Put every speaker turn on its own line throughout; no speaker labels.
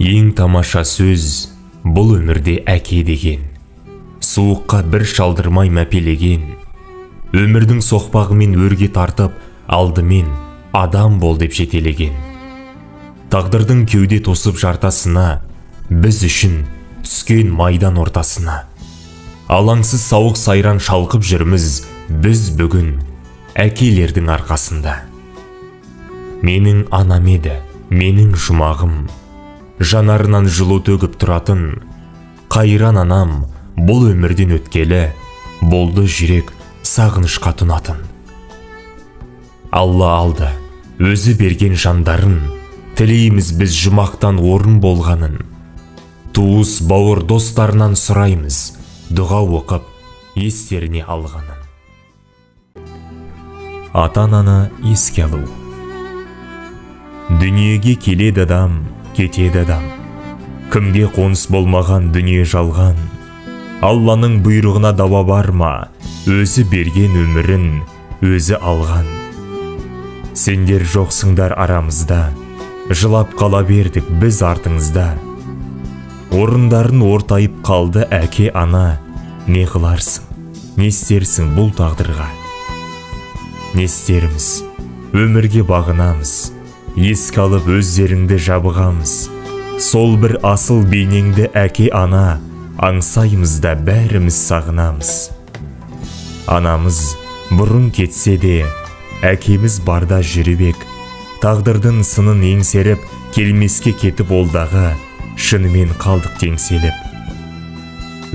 Ең тамаша сөз бұл өмірде әке деген, суыққа бір шалдырмай мәпелеген, өмірдің соқпағымен өрге тартып, алдымен адам бол деп жетелеген. Тағдырдың кеуде тосып жартасына, біз үшін түскен майдан ортасына. Алаңсыз сауық сайран шалқып жүрміз, біз бүгін әкелердің арқасында. Менің анам еді, менің жұмағым, жанарынан жылу төгіп тұратын. Қайран анам бұл өмірден өткелі, болды жүрек сағынышқа тұнатын. Алла алды, өзі берген жандарын, тілейміз біз жұмақтан орын болғанын. Туыс бауыр достарынан сұраймыз, дұға оқып естеріне алғанын. Ата-ананы еске алу. Дүниеге келеді адам, кетеді адам. Кімге қоныс болмаған дүние жалған. Алланың бұйрығына дауа бар ма, өзі берген өмірін өзі алған. Сендер жоқсыңдар арамызда, жылап қала бердік біз артыңызда. Орындарын ортайып қалды әке ана. Не қыларсың, не істерсің бұл тағдырға? Не істеріміз, өмірге бағынамыз, еске алып өздеріңді жабығамыз. Сол бір асыл бейнеңді әке ана, аңсаймыз да бәріміз сағынамыз. Анамыз бұрын кетсе де, әкеміз барда жүріп ек. Тағдырдың сынын еңсеріп, келмеске кетіп олдағы, шынымен қалдық теңселіп.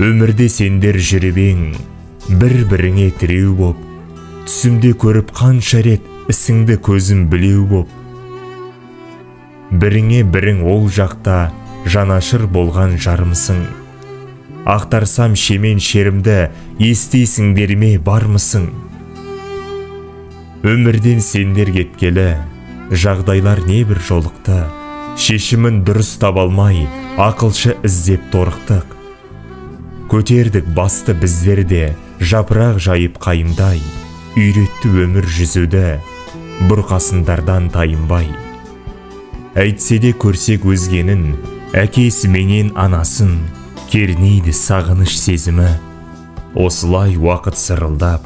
Өмірде сендер жүріп ең, бір-біріңе тіреу боп, түсімде көріп қанша рет ісіңді көзім білеу боп. Біріңе бірің ол жақта жанашыр болған жарымсың. Ақтарсам шемен шерімді, естейсіңдер ме бармысың? Өмірден сендер кеткелі, жағдайлар небір жолықты. Шешімін дұрыс таба алмай, ақылшы іздеп торықтық. Көтердік басты біздерде, жапырақ жайып қайымдай. Үйретті өмір жүзуді, бұрқасындардан тайынбай. Әйтсе де көрсек өзгенін, әкесі менен анасын, кернейді сағыныш сезімі. Осылай уақыт сырылдап,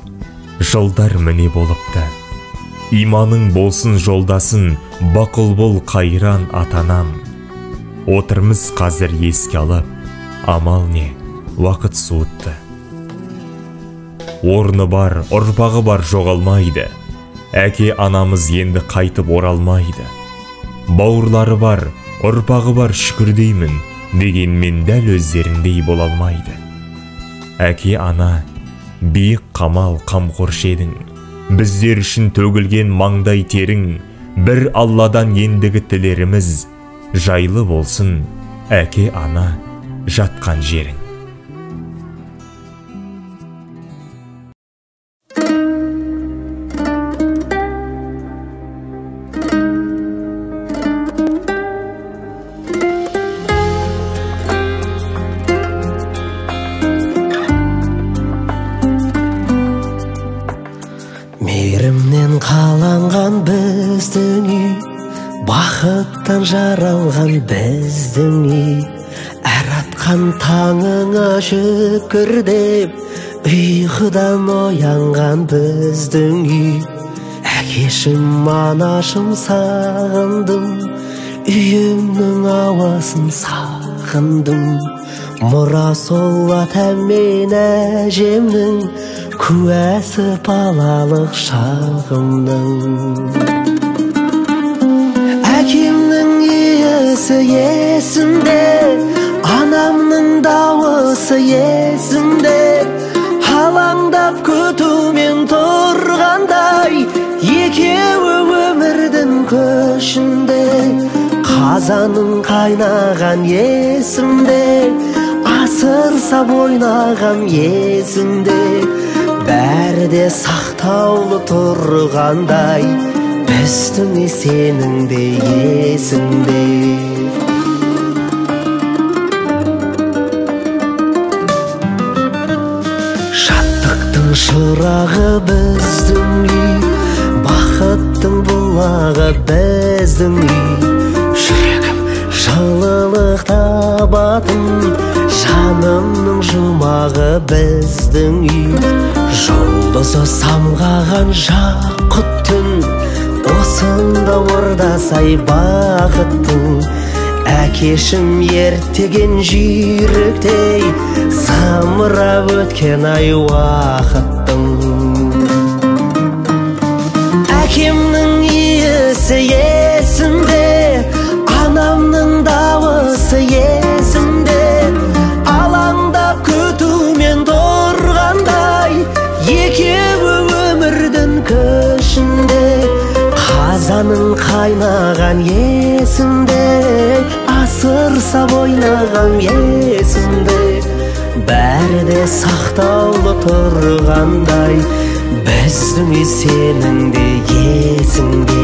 жылдар міне болыпты. Иманың болсын жолдасын, бақыл бол қайран атанам. Отырмыз қазір еске алып, амал не, уақыт суытты. Орны бар, ұрпағы бар жоғалмайды. Әке анамыз енді қайтып оралмайды. Бауырлары бар, ұрпағы бар шүкірдеймін, дегенмен дәл өздеріндей болалмайды. Әке ана, биік қамал қамқоршы едің. Біздер үшін төгілген маңдай терің, бір Алладан ендігі тілеріміз, жайлы болсын әке ана жатқан жерің.
Мейірімнен қаланған біздің үй, бақыттан жаралған біздің үй. Әр атқан таңыңа шүкір деп, ұйқыдан оянған біздің үй. Әкешім анашым сағындым, үйімнің ауасын сағындым. Мұра сол атам мен әжемнің, куәсі балалық шағымның. Әкемнің иісі есімде, анамның дауысы есімде. Алаңдап күтумен тұрғандай, екеуі өмірдің көшінде. Қазаның қайнаған есімде, асыр сап ойнаған есімде. Бәрі де сақтаулы тұрғандай, біздің сенің де есіңде. Шаттықтың шырағы біздің үй, бақыттың бұлағы біздің үй. Жүрегім жылылы тыныштық табатын жанымның жұмағы біздің үй. Жұлдызы самғаған жақұт түн, осында ордасай бақыттың. Әкешім ертеген жүйріктей самырап өткен ай уақыттың. Әкемнің иісі есімде, анамның дауысы есімде. Алаңдап күтумен тұрғандай, екеуі өмірдің көшінде. Қазаның қайнаған есімде, асырсап ойнаған есімде. Бәрі де сақтаулы тұрғандай, біздің үй сенің де есіңде.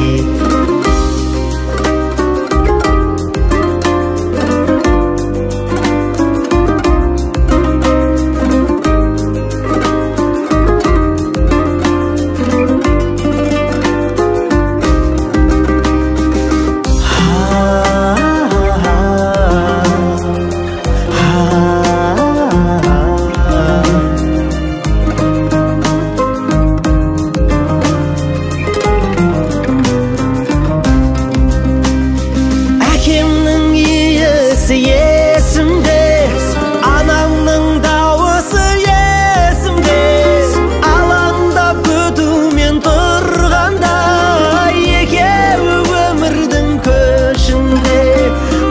Есімде, анамның дауысы есімде. Алаңдап күтумен тұрғанда, екеуі өмірдің көшінде.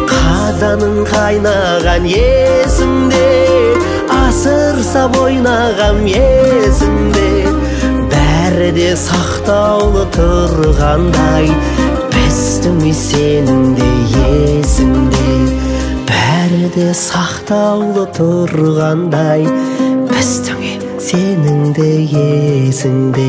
Қазаның қайнаған есімде, асырсап ойнаған есімде. Бәрі де сақтаулы тұрғандай, біздің үй сенің де есіңде. Бәрі де сақтаулы тұрғандай, біздің үй сенің де есіңде.